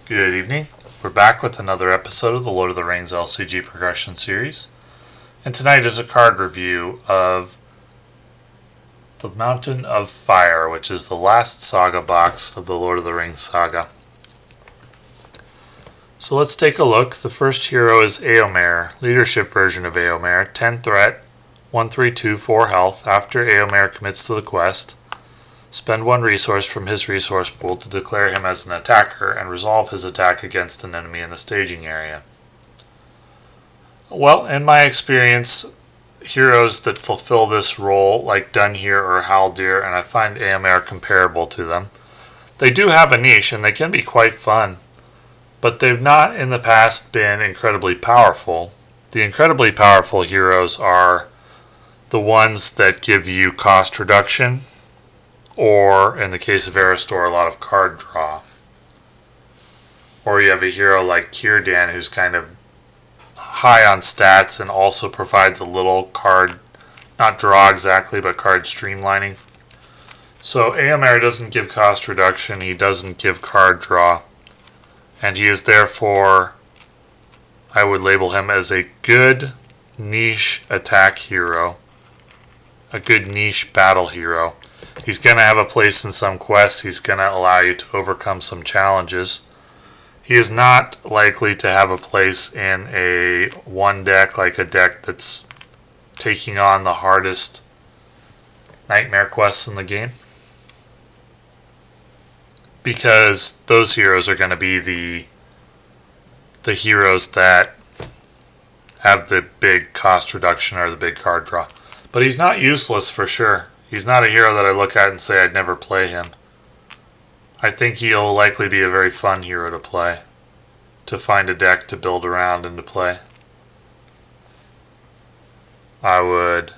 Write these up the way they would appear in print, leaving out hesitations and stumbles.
Good evening. We're back with another episode of the LOTR LCG Progression Series. And tonight is a card review of the Mountain of Fire, which is the last saga box of the Lord of the Rings saga. So let's take a look. The first hero is Aomir, leadership version of Eomer, 10 threat, 1/3/2, 4 health. After Eomer commits to the quest, spend 1 resource from his resource pool to declare him as an attacker and resolve his attack against an enemy in the staging area. Well, in my experience, heroes that fulfill this role, like Dunhere or Haldir, and I find Aomir comparable to them, they do have a niche and they can be quite fun, but they've not in the past been incredibly powerful. The incredibly powerful heroes are the ones that give you cost reduction, or, in the case of Aristor, a lot of card draw. Or you have a hero like Círdan who's kind of high on stats and also provides a little card, not draw exactly, but card streamlining. So Eomer doesn't give cost reduction, he doesn't give card draw, and he is therefore, I would label him as a good niche attack hero, a good niche battle hero. He's going to have a place in some quests. He's going to allow you to overcome some challenges. He is not likely to have a place in a one deck, like a deck that's taking on the hardest nightmare quests in the game, because those heroes are going to be the heroes that have the big cost reduction or the big card draw. But he's not useless for sure. He's not a hero that I look at and say I'd never play him. I think he'll likely be a very fun hero to play, to find a deck to build around and to play. I would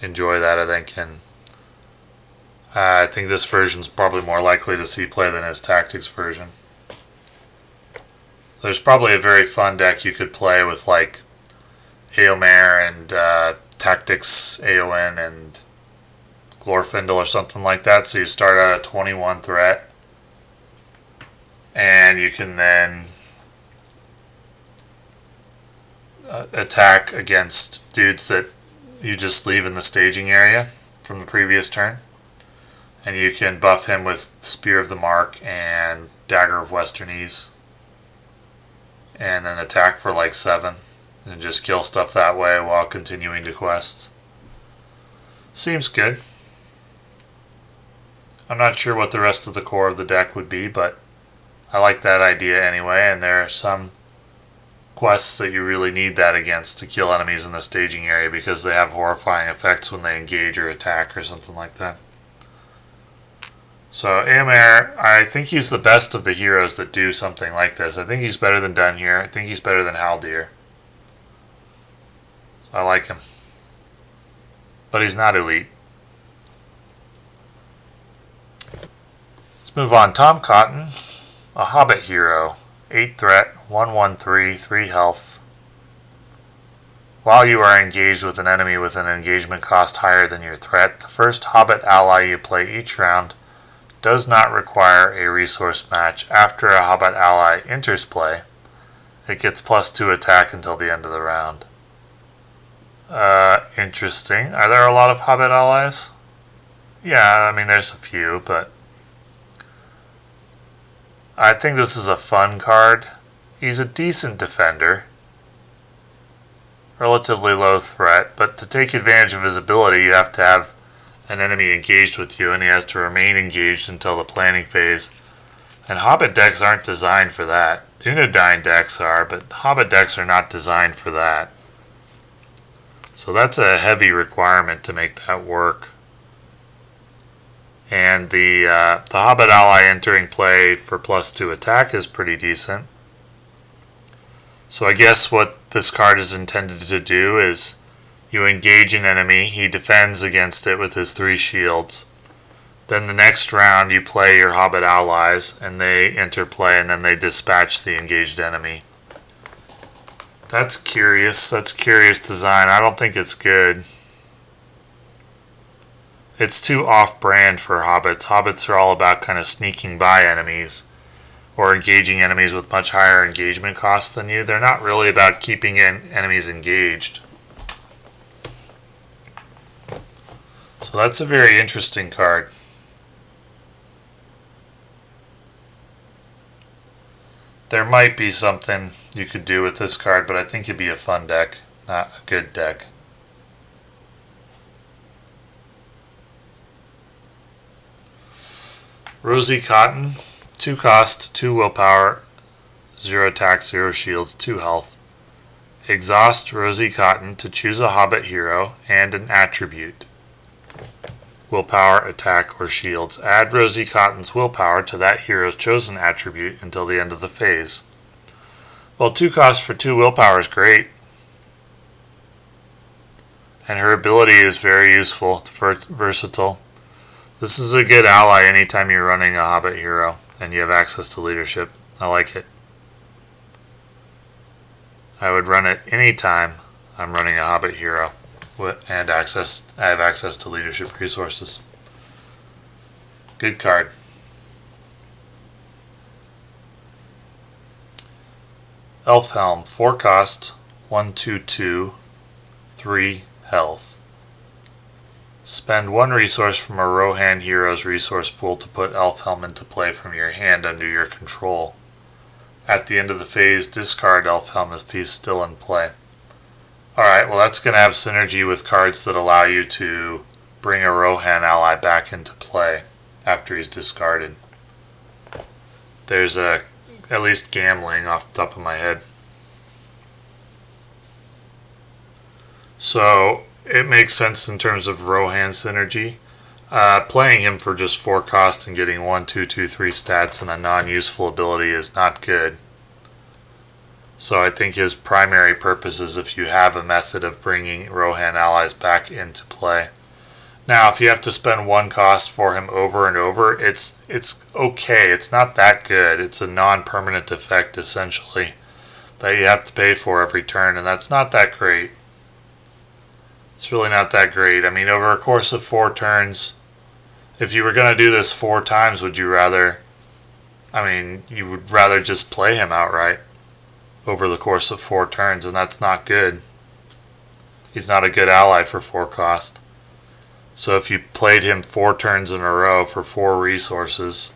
enjoy that, I think, and I think this version's probably more likely to see play than his Tactics version. There's probably a very fun deck you could play with, like Eomer and Tactics Aon and Glorfindel or something like that. So you start out at 21 threat, and you can then attack against dudes that you just leave in the staging area from the previous turn, and you can buff him with Spear of the Mark and Dagger of Westernese, and then attack for like 7 and just kill stuff that way while continuing to quest. Seems good. I'm not sure what the rest of the core of the deck would be, but I like that idea anyway, and there are some quests that you really need that against to kill enemies in the staging area because they have horrifying effects when they engage or attack or something like that. So Eomer, I think he's the best of the heroes that do something like this. I think he's better than Dunhere. I think he's better than Haldir. So I like him. But he's not elite. Let's move on. Tom Cotton, a Hobbit hero, 8 threat, 1/1/3, 3 health. While you are engaged with an enemy with an engagement cost higher than your threat, the first Hobbit ally you play each round does not require a resource match. After a Hobbit ally enters play, it gets +2 attack until the end of the round. Interesting. Are there a lot of Hobbit allies? Yeah, I mean there's a few, but I think this is a fun card. He's a decent defender, relatively low threat, but to take advantage of his ability you have to have an enemy engaged with you, and he has to remain engaged until the planning phase. And Hobbit decks aren't designed for that. Dunedain decks are, but Hobbit decks are not designed for that. So that's a heavy requirement to make that work. And the Hobbit ally entering play for +2 attack is pretty decent. So I guess what this card is intended to do is you engage an enemy, he defends against it with his 3 shields. Then the next round you play your Hobbit allies and they enter play, and then they dispatch the engaged enemy. That's curious. That's curious design. I don't think it's good. It's too off-brand for hobbits. Hobbits are all about kind of sneaking by enemies, or engaging enemies with much higher engagement costs than you. They're not really about keeping enemies engaged. So that's a very interesting card. There might be something you could do with this card, but I think it'd be a fun deck, not a good deck. Rosy Cotton, 2 cost, 2 willpower, 0 attack, 0 shields, 2 health. Exhaust Rosy Cotton to choose a Hobbit hero and an attribute. Willpower, attack, or shields. Add Rosy Cotton's willpower to that hero's chosen attribute until the end of the phase. Well, 2 cost for 2 willpower is great. And her ability is very useful, versatile. This is a good ally anytime you're running a Hobbit hero and you have access to leadership. I like it. I would run it anytime I'm running a Hobbit hero and I have access to leadership resources. Good card. Elf Helm, 4 cost, 1/2/2, 3 health. Spend 1 resource from a Rohan hero's resource pool to put Elf Helm into play from your hand under your control. At the end of the phase, discard Elf Helm if he's still in play. Alright, well that's going to have synergy with cards that allow you to bring a Rohan ally back into play after he's discarded. There's at least gambling off the top of my head. So it makes sense in terms of Rohan synergy. Playing him for just 4 cost and getting 1, 2, 2, 3 stats and a non-useful ability is not good. So I think his primary purpose is if you have a method of bringing Rohan allies back into play. Now, if you have to spend 1 cost for him over and over, it's okay. It's not that good. It's a non-permanent effect, essentially, that you have to pay for every turn, and that's not that great. It's really not that great. I mean, over a course of 4 turns, if you were going to do this 4 times, would you rather... I mean, you would rather just play him outright over the course of 4 turns, and that's not good. He's not a good ally for 4 cost. So if you played him 4 turns in a row for 4 resources,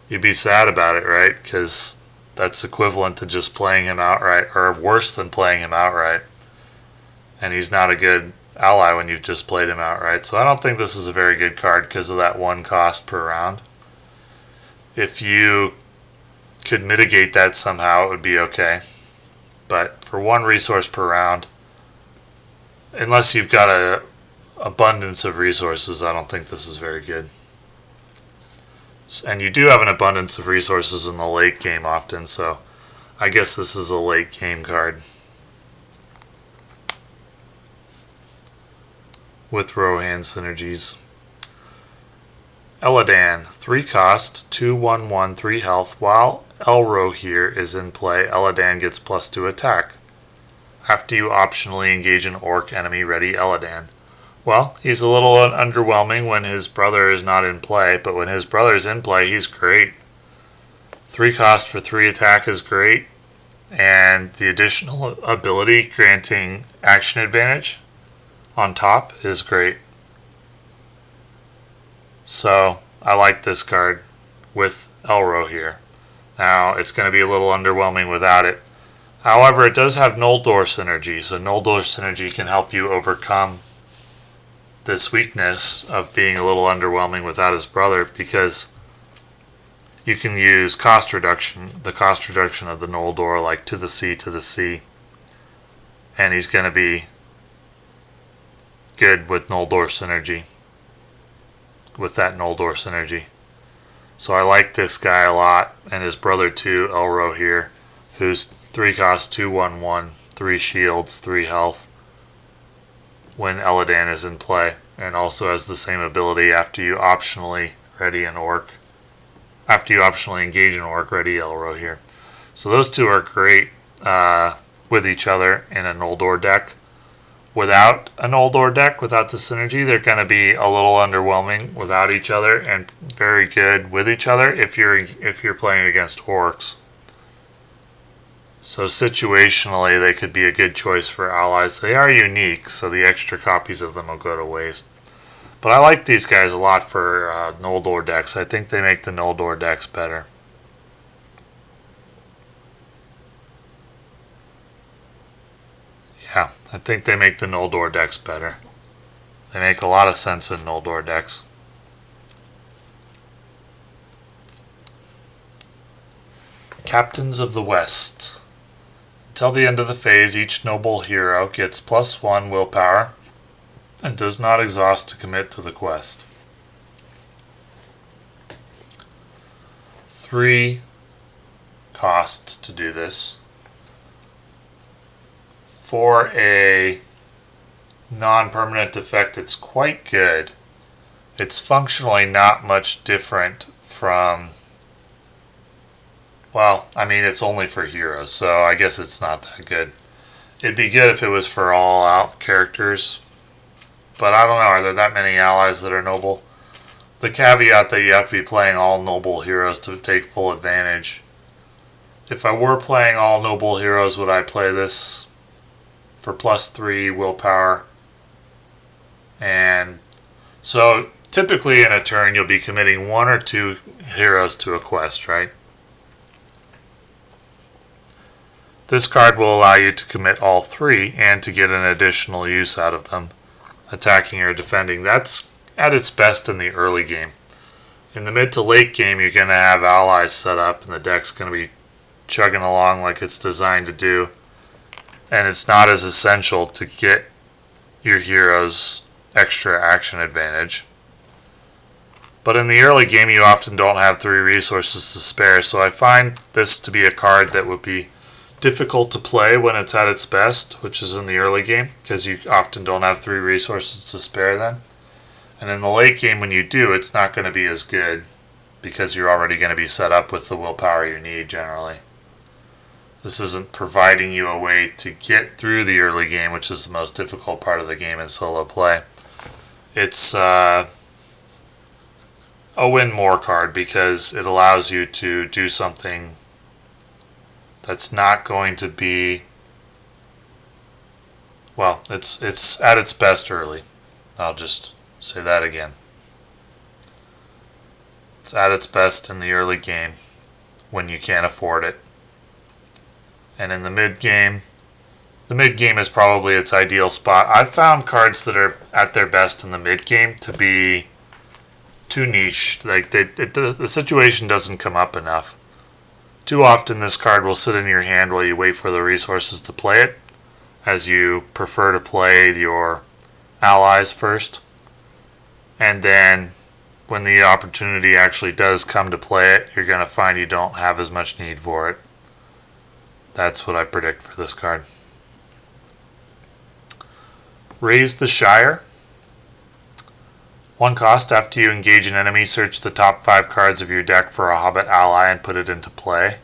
you'd be sad about it, right? Because that's equivalent to just playing him outright, or worse than playing him outright. And he's not a good ally when you've just played him outright. So I don't think this is a very good card because of that 1 cost per round. If you could mitigate that somehow, it would be okay. But for 1 resource per round, unless you've got a abundance of resources, I don't think this is very good. And you do have an abundance of resources in the late game often, so I guess this is a late game card with Rohan synergies. Eledan, 3 cost, 2/1/1, 3 health. While Elro here is in play, Eledan gets +2 attack. After you optionally engage an orc enemy, ready Eledan. Well, he's a little underwhelming when his brother is not in play, but when his brother is in play, he's great. 3 cost for 3 attack is great, and the additional ability granting action advantage on top is great. So, I like this card with Elro here. Now, it's going to be a little underwhelming without it. However, it does have Noldor synergy, so Noldor synergy can help you overcome this weakness of being a little underwhelming without his brother, because you can use cost reduction, the cost reduction of the Noldor, like to the sea, and he's going to be good with Noldor synergy, with that Noldor synergy. So I like this guy a lot, and his brother too, Elro here, who's 3 cost, 2/1/1, 3 shields, 3 health when Eledan is in play, and also has the same ability after you optionally ready an orc. After you optionally engage an orc, ready Elro here. So those two are great with each other in a Noldor deck. without an Noldor deck, without the synergy, they're going to be a little underwhelming without each other, and very good with each other if you're playing against orcs. So situationally, they could be a good choice for allies. They are unique, so the extra copies of them will go to waste. But I like these guys a lot for Noldor decks. I think they make the Noldor decks better. Yeah, I think they make the Noldor decks better. They make a lot of sense in Noldor decks. Captains of the West. Until the end of the phase, each noble hero gets +1 willpower and does not exhaust to commit to the quest. 3 cost to do this. For a non-permanent effect, it's quite good. It's functionally not much different from, well, I mean, it's only for heroes, so I guess it's not that good. It'd be good if it was for all out characters, but I don't know, are there that many allies that are noble? The caveat that you have to be playing all noble heroes to take full advantage. If I were playing all noble heroes, would I play this for +3 willpower? And so typically in a turn you'll be committing 1 or 2 heroes to a quest, right? This card will allow you to commit all 3 and to get an additional use out of them, attacking or defending. That's at its best in the early game. In the mid to late game, you're going to have allies set up and the deck's going to be chugging along like it's designed to do. And it's not as essential to get your heroes extra action advantage. But in the early game, you often don't have 3 resources to spare, so I find this to be a card that would be difficult to play when it's at its best, which is in the early game, because you often don't have 3 resources to spare then. And in the late game, when you do, it's not going to be as good, because you're already going to be set up with the willpower you need generally. This isn't providing you a way to get through the early game, which is the most difficult part of the game in solo play. It's a win more card because it allows you to do something that's not going to be, well, it's at its best early. I'll just say that again. It's at its best in the early game when you can't afford it. And in the mid game is probably its ideal spot. I've found cards that are at their best in the mid game to be too niche. Like the situation doesn't come up enough. Too often this card will sit in your hand while you wait for the resources to play it, as you prefer to play your allies first. And then when the opportunity actually does come to play it, you're going to find you don't have as much need for it. That's what I predict for this card. Raise the Shire. 1 cost. After you engage an enemy, search the top 5 cards of your deck for a Hobbit ally and put it into play.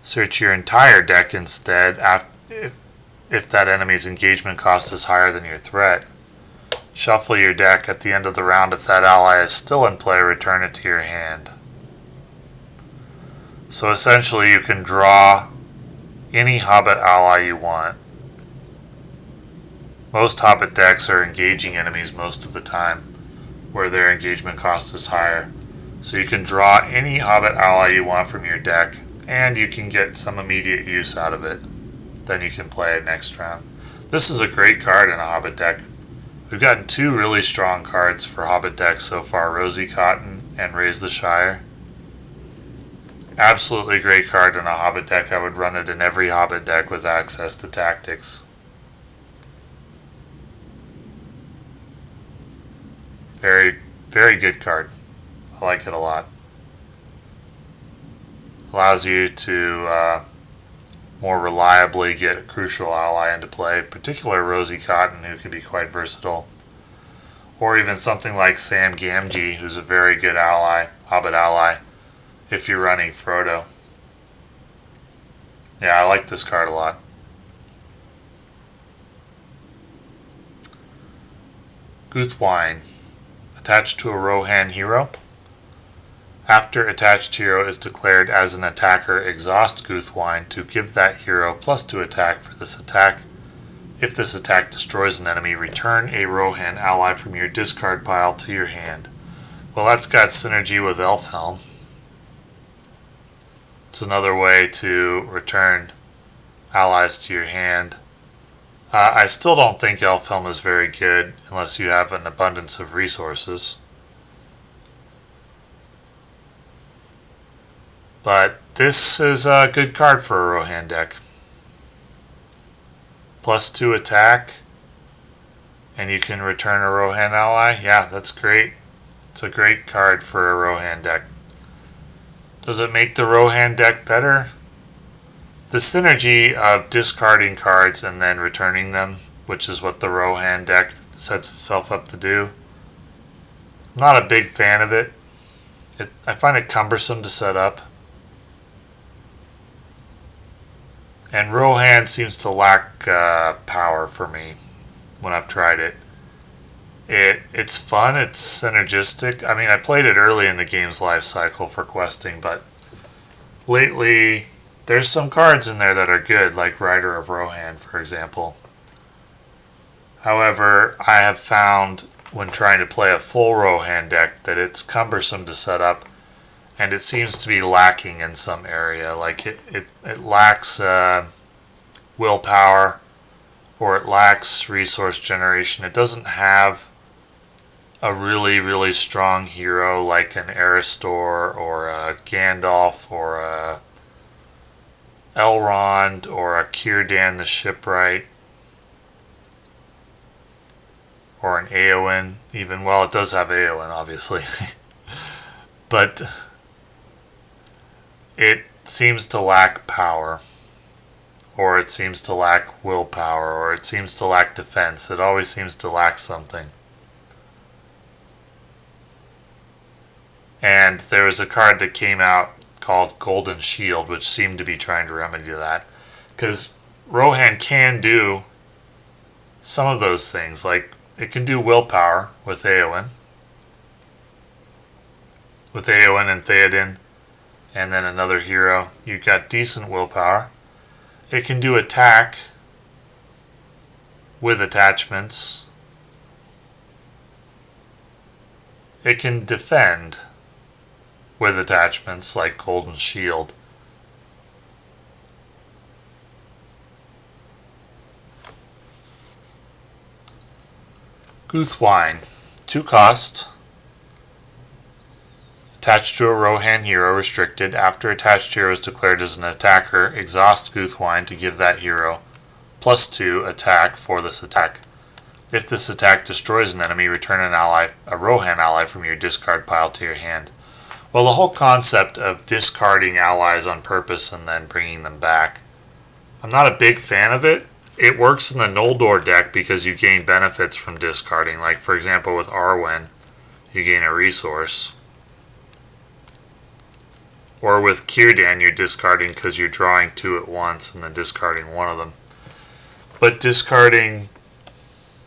Search your entire deck instead if that enemy's engagement cost is higher than your threat. Shuffle your deck. At the end of the round, if that ally is still in play, return it to your hand. So essentially you can draw any Hobbit ally you want. Most Hobbit decks are engaging enemies most of the time, where their engagement cost is higher. So you can draw any Hobbit ally you want from your deck, and you can get some immediate use out of it. Then you can play it next round. This is a great card in a Hobbit deck. We've gotten 2 really strong cards for Hobbit decks so far, Rosy Cotton and Raise the Shire. Absolutely great card in a Hobbit deck. I would run it in every Hobbit deck with access to tactics. Very, very good card. I like it a lot. Allows you to more reliably get a crucial ally into play, particularly Rosy Cotton, who can be quite versatile. Or even something like Sam Gamgee, who's a very good ally, Hobbit ally, if you're running Frodo. Yeah, I like this card a lot. Guthwine. Attached to a Rohan hero. After attached hero is declared as an attacker, exhaust Guthwine to give that hero +2 attack for this attack. If this attack destroys an enemy, return a Rohan ally from your discard pile to your hand. Well, that's got synergy with Helm. It's another way to return allies to your hand. I still don't think Helm is very good unless you have an abundance of resources. But this is a good card for a Rohan deck. +2 attack, and you can return a Rohan ally. Yeah, that's great. It's a great card for a Rohan deck. Does it make the Rohan deck better? The synergy of discarding cards and then returning them, which is what the Rohan deck sets itself up to do. I'm not a big fan of it. I find it cumbersome to set up. And Rohan seems to lack power for me when I've tried it. It's fun, it's synergistic. I mean, I played it early in the game's life cycle for questing, but lately there's some cards in there that are good, like Rider of Rohan, for example. However, I have found when trying to play a full Rohan deck that it's cumbersome to set up, and it seems to be lacking in some area. Like it lacks willpower, or it lacks resource generation. It doesn't have a really, really strong hero like an Aristor or a Gandalf or a Elrond or a Círdan the Shipwright or an Éowyn even. Well, it does have Éowyn, obviously. But it seems to lack power, or it seems to lack willpower, or it seems to lack defense. It always seems to lack something. And there was a card that came out called Golden Shield, which seemed to be trying to remedy that. Because Rohan can do some of those things. Like, it can do willpower with Éowyn. With Éowyn and Theoden, and then another hero. You've got decent willpower. It can do attack with attachments. It can defend with attachments like Golden Shield. Guthwine. 2 cost. Attached to a Rohan hero restricted. After attached hero is declared as an attacker, exhaust Guthwine to give that hero +2 attack for this attack. If this attack destroys an enemy, return a Rohan ally from your discard pile to your hand. Well, the whole concept of discarding allies on purpose and then bringing them back, I'm not a big fan of it. It works in the Noldor deck because you gain benefits from discarding. Like, for example, with Arwen, you gain a resource. Or with Círdan, you're discarding because you're drawing 2 at once and then discarding one of them. But discarding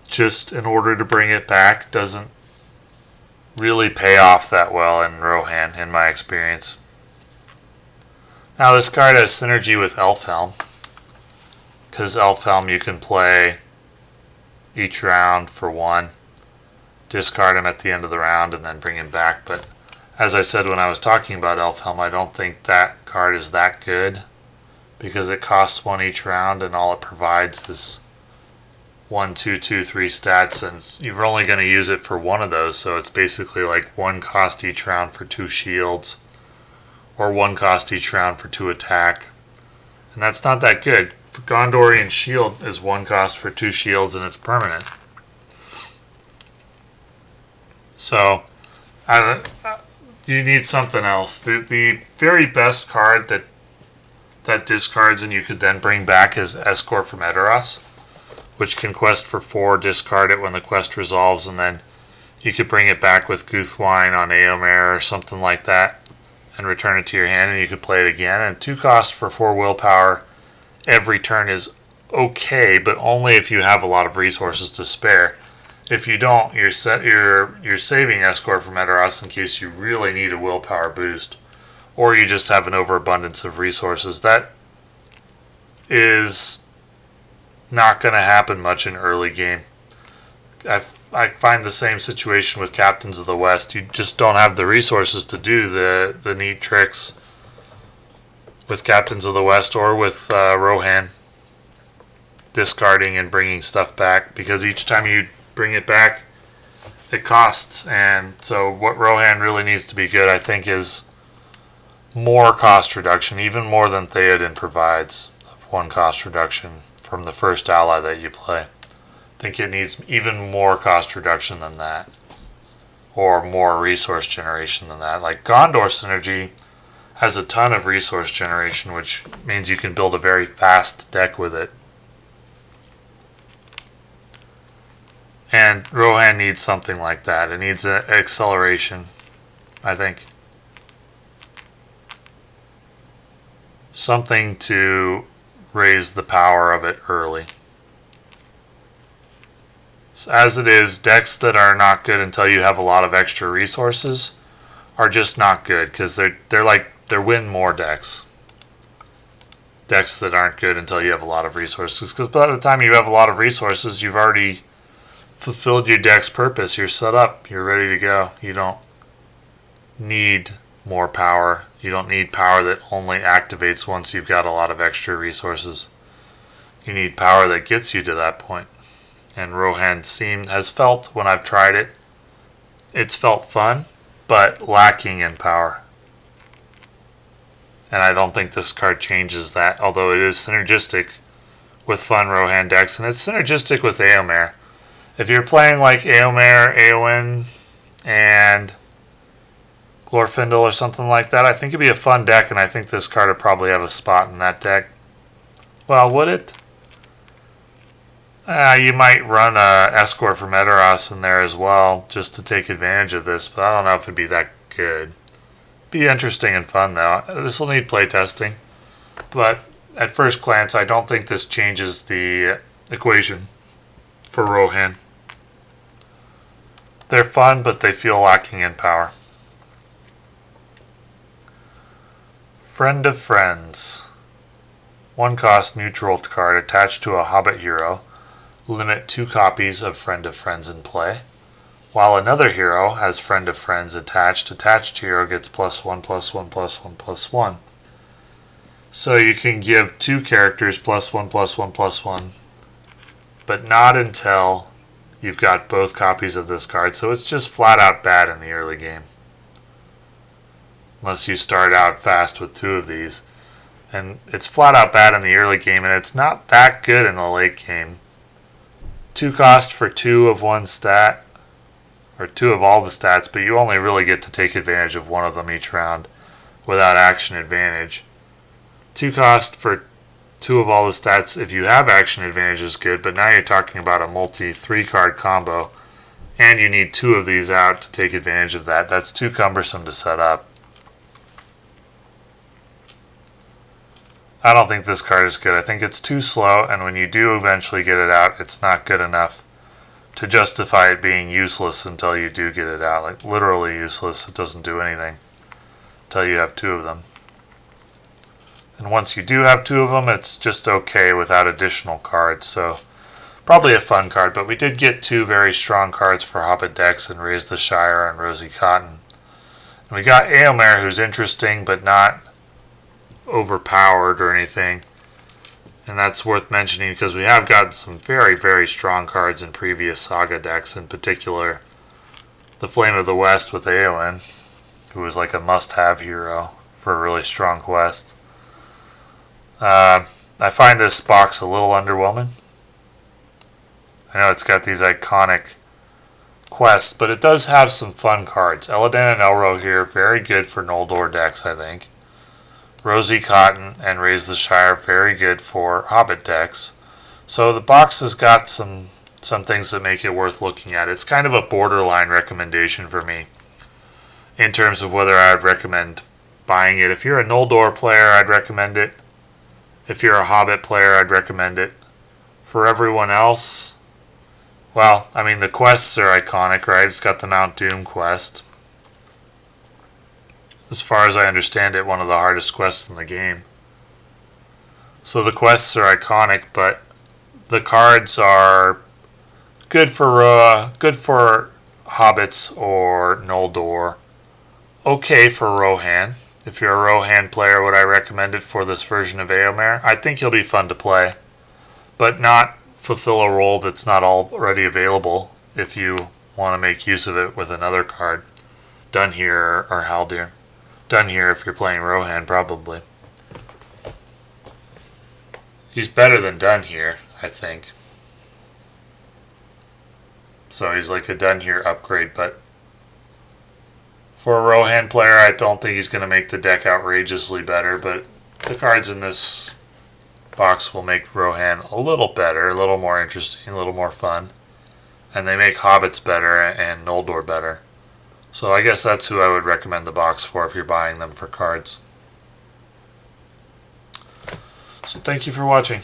just in order to bring it back doesn't really pay off that well in Rohan, in my experience. Now, this card has synergy with Helm, because Helm you can play each round for 1, discard him at the end of the round, and then bring him back. But as I said when I was talking about Helm, I don't think that card is that good, because it costs 1 each round, and all it provides is 1, 2, 2, 3 stats, and you're only going to use it for 1 of those, so it's basically like 1 cost each round for 2 shields, or 1 cost each round for 2 attack, and that's not that good. For Gondorian Shield is 1 cost for 2 shields, and it's permanent. So, you need something else. The very best card that discards and you could then bring back is Escort from Edoras, which can quest for 4, discard it when the quest resolves, and then you could bring it back with Guthwine on Eomer or something like that, and return it to your hand, and you could play it again. And 2 cost for 4 willpower every turn is okay, but only if you have a lot of resources to spare. If you don't, you're saving Escort from Edoras in case you really need a willpower boost, or you just have an overabundance of resources. That is not going to happen much in early game. I find the same situation with Captains of the West. You just don't have the resources to do the neat tricks with Captains of the West or with Rohan discarding and bringing stuff back, because each time you bring it back it costs. And so what Rohan really needs to be good, I think, is more cost reduction, even more than Theoden provides of 1 cost reduction from the first ally that you play. I think it needs even more cost reduction than that, or more resource generation than that. Like Gondor Synergy has a ton of resource generation, which means you can build a very fast deck with it. And Rohan needs something like that. It needs an acceleration, I think. Something to raise the power of it early. So as it is, decks that are not good until you have a lot of extra resources are just not good, because they're win more decks. Decks that aren't good until you have a lot of resources, because by the time you have a lot of resources, you've already fulfilled your deck's purpose. You're set up. You're ready to go. You don't need more power. You don't need power that only activates once you've got a lot of extra resources. You need power that gets you to that point. And Rohan has felt, when I've tried it, it's felt fun, but lacking in power. And I don't think this card changes that, although it is synergistic with fun Rohan decks, and it's synergistic with Aomir. If you're playing like Eomer, Eowyn, and Glorfindel or something like that, I think it'd be a fun deck, and I think this card would probably have a spot in that deck. Well, would it? You might run a Escort from Edoras in there as well, just to take advantage of this, but I don't know if it'd be that good. Be interesting and fun, though. This will need playtesting, but at first glance, I don't think this changes the equation for Rohan. They're fun, but they feel lacking in power. Friend of Friends. 1 cost neutral card attached to a Hobbit hero. Limit 2 copies of Friend of Friends in play. While another hero has Friend of Friends attached hero gets +1/+1/+1/+1. So you can give 2 characters +1/+1/+1, but not until you've got both copies of this card. So it's just flat out bad in the early game, unless you start out fast with 2 of these. And it's flat out bad in the early game, and it's not that good in the late game. 2 cost for 2 of 1 stat, or 2 of all the stats, but you only really get to take advantage of 1 of them each round without action advantage. 2 cost for 2 of all the stats if you have action advantage is good, but now you're talking about a multi 3-card combo, and you need 2 of these out to take advantage of that. That's too cumbersome to set up. I don't think this card is good. I think it's too slow, and when you do eventually get it out, it's not good enough to justify it being useless until you do get it out. Like, literally useless. It doesn't do anything until you have 2 of them. And once you do have 2 of them, it's just okay without additional cards. So, probably a fun card, but we did get 2 very strong cards for Hobbit decks in Raise the Shire and Rosy Cotton. And we got Eomer, who's interesting, but not overpowered or anything, and that's worth mentioning because we have gotten some very, very strong cards in previous Saga decks, in particular the Flame of the West with Eowyn, who was like a must-have hero for a really strong quest. I find this box a little underwhelming. I know it's got these iconic quests, but it does have some fun cards. Eledan and Elro here, very good for Noldor decks, I think. Rosy Cotton and Raise the Shire, very good for Hobbit decks. So the box has got some things that make it worth looking at. It's kind of a borderline recommendation for me in terms of whether I would recommend buying it. If you're a Noldor player, I'd recommend it. If you're a Hobbit player, I'd recommend it. For everyone else, Well, I mean, the quests are iconic, right? It's got the Mount Doom quest. As far as I understand it, one of the hardest quests in the game. So the quests are iconic, but the cards are good for hobbits or Noldor. Okay for Rohan. If you're a Rohan player, would I recommend it for this version of Eomer? I think he'll be fun to play, but not fulfill a role that's not already available if you want to make use of it with another card. Done here or Haldir. Done here if you're playing Rohan, probably. He's better than done here, I think. So he's like a done here upgrade, but for a Rohan player, I don't think he's going to make the deck outrageously better, but the cards in this box will make Rohan a little better, a little more interesting, a little more fun. And they make Hobbits better and Noldor better. So I guess that's who I would recommend the box for if you're buying them for cards. So thank you for watching.